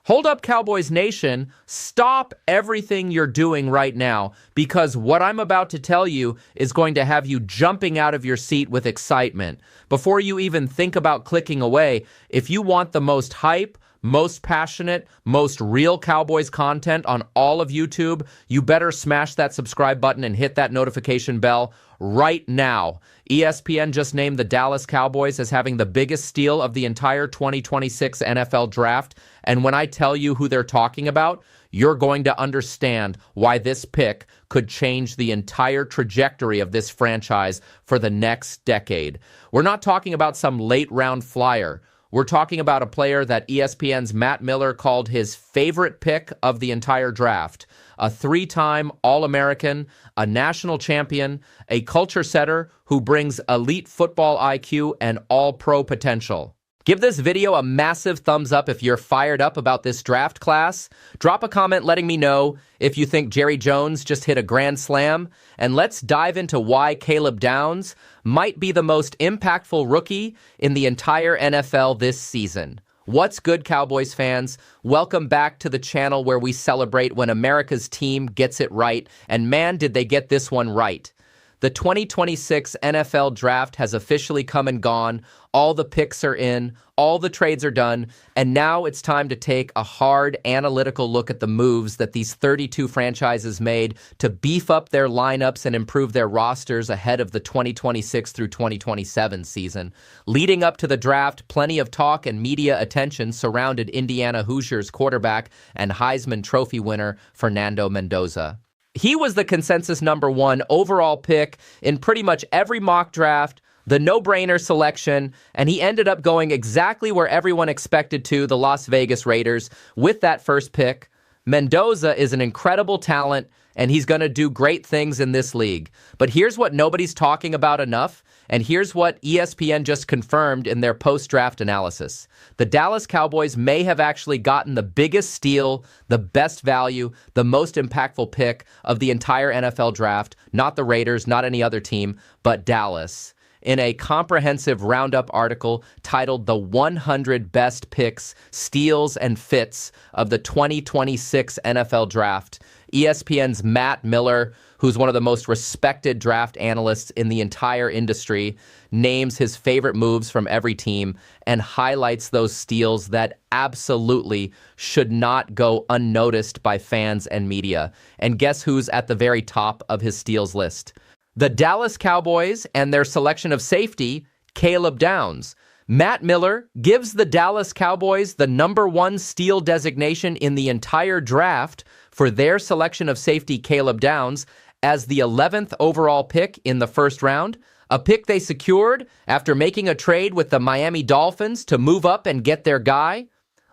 Hold up, Cowboys Nation. Stop everything you're doing right now, because what I'm about to tell you is going to have you jumping out of your seat with excitement. Before you even think about clicking away, if you want the most hype, most passionate, most real Cowboys content on all of YouTube, you better smash that subscribe button and hit that notification bell right now. ESPN just named the Dallas Cowboys as having the biggest steal of the entire 2026 NFL draft. And when I tell you who they're talking about, you're going to understand why this pick could change the entire trajectory of this franchise for the next decade. We're not talking about some late round flyer. We're talking about a player that ESPN's Matt Miller called his favorite pick of the entire draft. A three-time All-American, a national champion, a culture setter who brings elite football IQ and all-pro potential. Give this video a massive thumbs up if you're fired up about this draft class. Drop a comment letting me know if you think Jerry Jones just hit a grand slam. And let's dive into why Caleb Downs might be the most impactful rookie in the entire NFL this season. What's good, Cowboys fans? Welcome back to the channel where we celebrate when America's team gets it right. And man, did they get this one right. The 2026 NFL draft has officially come and gone. All the picks are in, all the trades are done, and now it's time to take a hard analytical look at the moves that these 32 franchises made to beef up their lineups and improve their rosters ahead of the 2026 through 2027 season. Leading up to the draft, plenty of talk and media attention surrounded Indiana Hoosiers quarterback and Heisman Trophy winner Fernando Mendoza. He was the consensus number one overall pick in pretty much every mock draft, the no-brainer selection, and he ended up going exactly where everyone expected to, the Las Vegas Raiders, with that first pick. Mendoza is an incredible talent, and he's going to do great things in this league. But here's what nobody's talking about enough, and here's what ESPN just confirmed in their post-draft analysis. The Dallas Cowboys may have actually gotten the biggest steal, the best value, the most impactful pick of the entire NFL draft, not the Raiders, not any other team, but Dallas. In a comprehensive roundup article titled The 100 Best Picks, Steals, and Fits of the 2026 NFL Draft, ESPN's Matt Miller, who's one of the most respected draft analysts in the entire industry, names his favorite moves from every team and highlights those steals that absolutely should not go unnoticed by fans and media. And guess who's at the very top of his steals list? The Dallas Cowboys and their selection of safety, Caleb Downs. Matt Miller gives the Dallas Cowboys the number one steal designation in the entire draft for their selection of safety, Caleb Downs, as the 11th overall pick in the first round, a pick they secured after making a trade with the Miami Dolphins to move up and get their guy.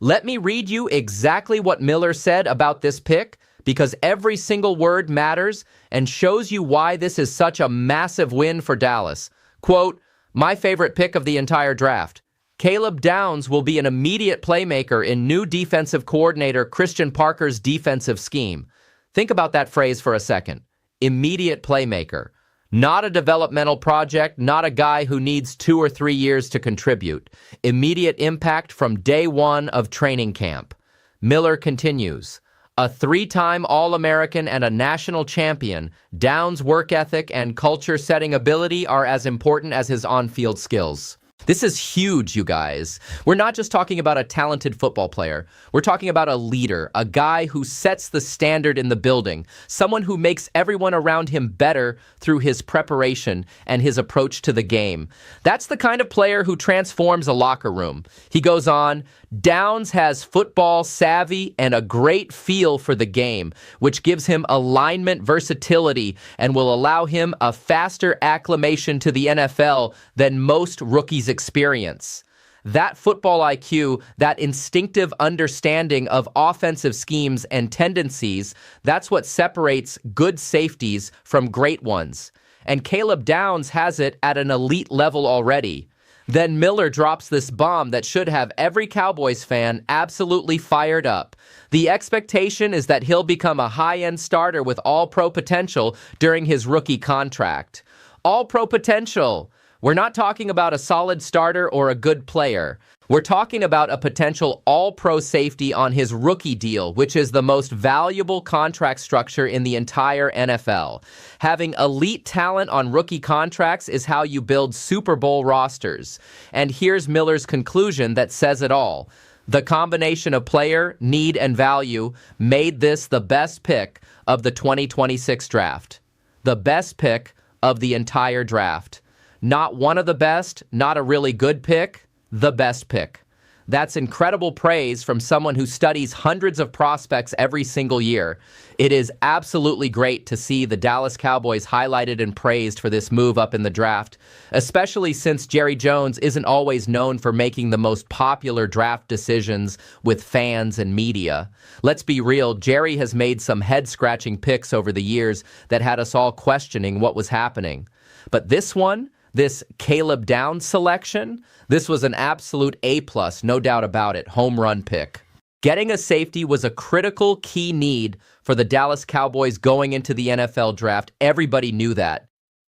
Let me read you exactly what Miller said about this pick, because every single word matters and shows you why this is such a massive win for Dallas. Quote, "My favorite pick of the entire draft. Caleb Downs will be an immediate playmaker in new defensive coordinator Christian Parker's defensive scheme." Think about that phrase for a second. Immediate playmaker. Not a developmental project, not a guy who needs 2 or 3 years to contribute. Immediate impact from day one of training camp. Miller continues, "A 3-time All-American and a national champion, Downs' work ethic and culture-setting ability are as important as his on-field skills." This is huge, you guys. We're not just talking about a talented football player. We're talking about a leader, a guy who sets the standard in the building, someone who makes everyone around him better through his preparation and his approach to the game. That's the kind of player who transforms a locker room. He goes on, "Downs has football savvy and a great feel for the game, which gives him alignment versatility and will allow him a faster acclimation to the NFL than most rookies experience." That football IQ, that instinctive understanding of offensive schemes and tendencies, that's what separates good safeties from great ones. And Caleb Downs has it at an elite level already. Then Miller drops this bomb that should have every Cowboys fan absolutely fired up. The expectation is that he'll become a high-end starter with all-pro potential during his rookie contract. All-pro potential. We're not talking about a solid starter or a good player. We're talking about a potential all-pro safety on his rookie deal, which is the most valuable contract structure in the entire NFL. Having elite talent on rookie contracts is how you build Super Bowl rosters. And here's Miller's conclusion that says it all. The combination of player, need, and value made this the best pick of the 2026 draft. The best pick of the entire draft. Not one of the best, not a really good pick, the best pick. That's incredible praise from someone who studies hundreds of prospects every single year. It is absolutely great to see the Dallas Cowboys highlighted and praised for this move up in the draft, especially since Jerry Jones isn't always known for making the most popular draft decisions with fans and media. Let's be real, Jerry has made some head-scratching picks over the years that had us all questioning what was happening. But this one, this Caleb Downs selection, this was an absolute A+, no doubt about it, home run pick. Getting a safety was a critical key need for the Dallas Cowboys going into the NFL draft. Everybody knew that.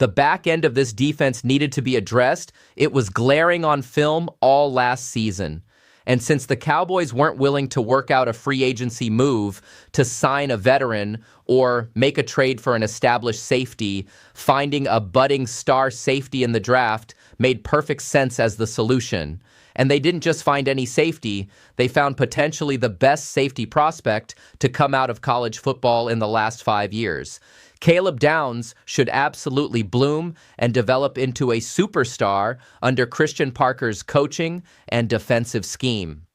The back end of this defense needed to be addressed. It was glaring on film all last season. And since the Cowboys weren't willing to work out a free agency move to sign a veteran or make a trade for an established safety, finding a budding star safety in the draft made perfect sense as the solution. And they didn't just find any safety, they found potentially the best safety prospect to come out of college football in the last 5 years. Caleb Downs should absolutely bloom and develop into a superstar under Christian Parker's coaching and defensive scheme.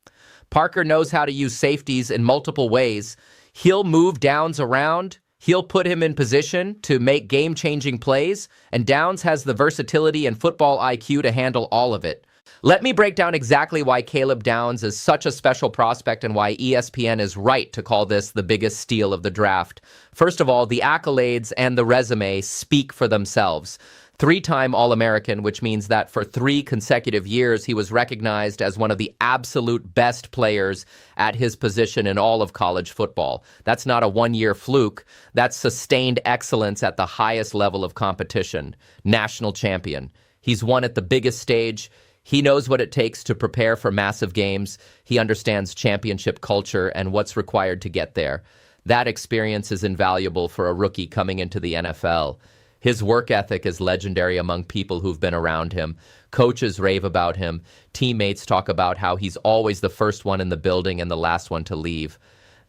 Parker knows how to use safeties in multiple ways. He'll move Downs around, he'll put him in position to make game-changing plays, and Downs has the versatility and football IQ to handle all of it. Let me break down exactly why Caleb Downs is such a special prospect and why ESPN is right to call this the biggest steal of the draft. First of all, the accolades and the resume speak for themselves. 3-time All-American, which means that for 3 consecutive years, he was recognized as one of the absolute best players at his position in all of college football. That's not a one-year fluke. That's sustained excellence at the highest level of competition. National champion. He's won at the biggest stage. He knows what it takes to prepare for massive games. He understands championship culture and what's required to get there. That experience is invaluable for a rookie coming into the NFL. His work ethic is legendary among people who've been around him. Coaches rave about him. Teammates talk about how he's always the first one in the building and the last one to leave.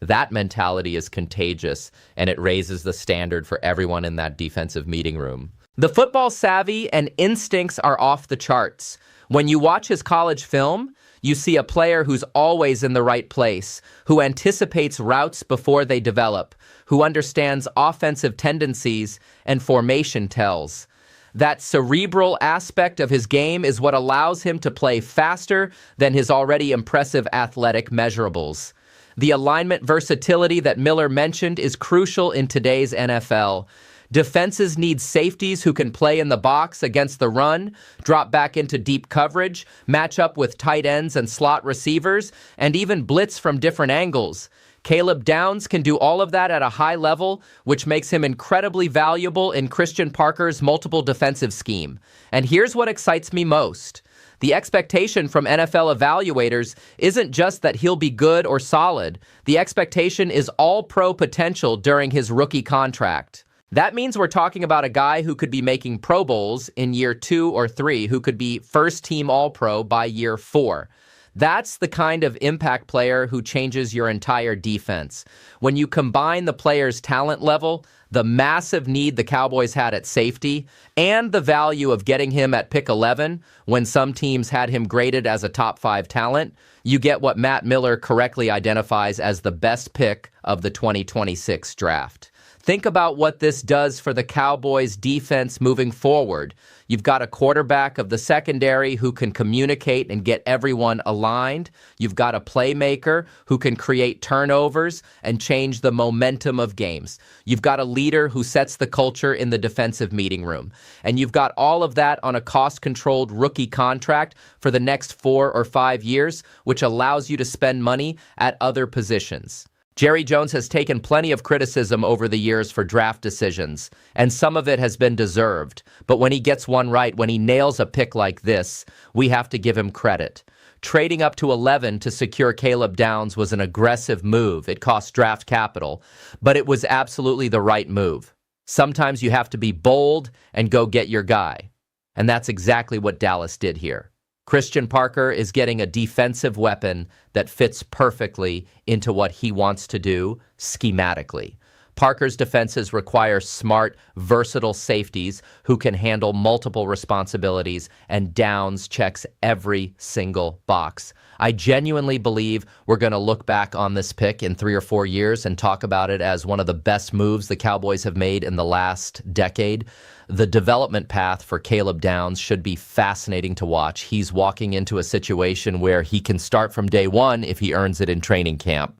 That mentality is contagious, and it raises the standard for everyone in that defensive meeting room. The football savvy and instincts are off the charts. When you watch his college film, you see a player who's always in the right place, who anticipates routes before they develop, who understands offensive tendencies and formation tells. That cerebral aspect of his game is what allows him to play faster than his already impressive athletic measurables. The alignment versatility that Miller mentioned is crucial in today's NFL. Defenses need safeties who can play in the box against the run, drop back into deep coverage, match up with tight ends and slot receivers, and even blitz from different angles. Caleb Downs can do all of that at a high level, which makes him incredibly valuable in Christian Parker's multiple defensive scheme. And here's what excites me most. The expectation from NFL evaluators isn't just that he'll be good or solid. The expectation is all-pro potential during his rookie contract. That means we're talking about a guy who could be making Pro Bowls in year 2 or 3, who could be first-team All-Pro by year 4. That's the kind of impact player who changes your entire defense. When you combine the player's talent level, the massive need the Cowboys had at safety, and the value of getting him at pick 11, when some teams had him graded as a top 5 talent, you get what Matt Miller correctly identifies as the best pick of the 2026 draft. Think about what this does for the Cowboys' defense moving forward. You've got a quarterback of the secondary who can communicate and get everyone aligned. You've got a playmaker who can create turnovers and change the momentum of games. You've got a leader who sets the culture in the defensive meeting room. And you've got all of that on a cost-controlled rookie contract for the next 4 or 5 years, which allows you to spend money at other positions. Jerry Jones has taken plenty of criticism over the years for draft decisions, and some of it has been deserved. But when he gets one right, when he nails a pick like this, we have to give him credit. trading up to 11 to secure Caleb Downs was an aggressive move. It cost draft capital, but it was absolutely the right move. Sometimes you have to be bold and go get your guy. And that's exactly what Dallas did here. Christian Parker is getting a defensive weapon that fits perfectly into what he wants to do schematically. Parker's defenses require smart, versatile safeties who can handle multiple responsibilities, and Downs checks every single box. I genuinely believe we're going to look back on this pick in 3 or 4 years and talk about it as one of the best moves the Cowboys have made in the last decade. The development path for Caleb Downs should be fascinating to watch. He's walking into a situation where he can start from day one if he earns it in training camp.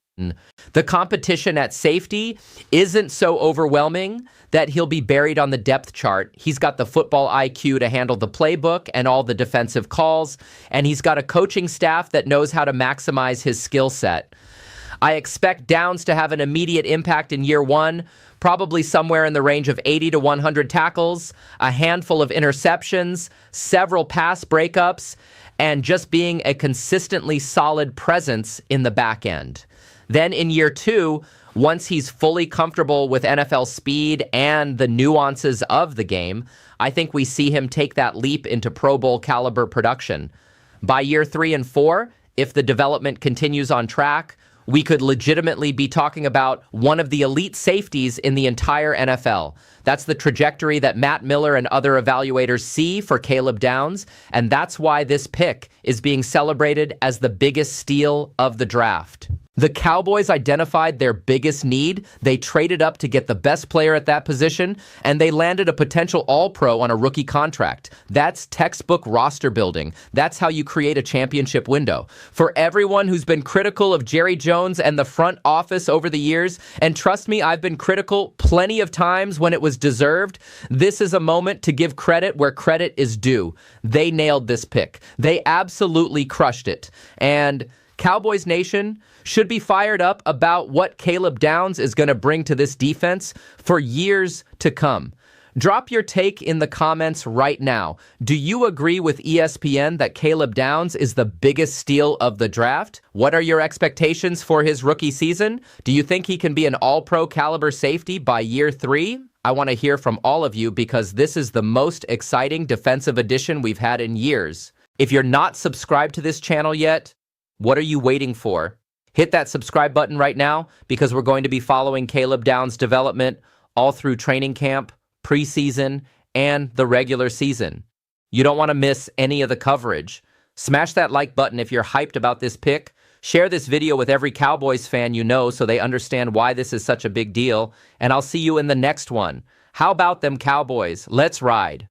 The competition at safety isn't so overwhelming that he'll be buried on the depth chart. He's got the football IQ to handle the playbook and all the defensive calls, and he's got a coaching staff that knows how to maximize his skill set. I expect Downs to have an immediate impact in year one, probably somewhere in the range of 80 to 100 tackles, a handful of interceptions, several pass breakups, and just being a consistently solid presence in the back end. Then in year two, once he's fully comfortable with NFL speed and the nuances of the game, I think we see him take that leap into Pro Bowl caliber production. By year 3 and 4, if the development continues on track, we could legitimately be talking about one of the elite safeties in the entire NFL. That's the trajectory that Matt Miller and other evaluators see for Caleb Downs, and that's why this pick is being celebrated as the biggest steal of the draft. The Cowboys identified their biggest need. They traded up to get the best player at that position, and they landed a potential All-Pro on a rookie contract. That's textbook roster building. That's how you create a championship window. For everyone who's been critical of Jerry Jones and the front office over the years, and trust me, I've been critical plenty of times when it was deserved, this is a moment to give credit where credit is due. They nailed this pick. They absolutely crushed it. And Cowboys Nation should be fired up about what Caleb Downs is going to bring to this defense for years to come. Drop your take in the comments right now. Do you agree with ESPN that Caleb Downs is the biggest steal of the draft? What are your expectations for his rookie season? Do you think he can be an all-pro caliber safety by year 3? I want to hear from all of you because this is the most exciting defensive addition we've had in years. If you're not subscribed to this channel yet, what are you waiting for? Hit that subscribe button right now because we're going to be following Caleb Downs' development all through training camp, preseason, and the regular season. You don't want to miss any of the coverage. Smash that like button if you're hyped about this pick. Share this video with every Cowboys fan you know so they understand why this is such a big deal. And I'll see you in the next one. How about them Cowboys? Let's ride.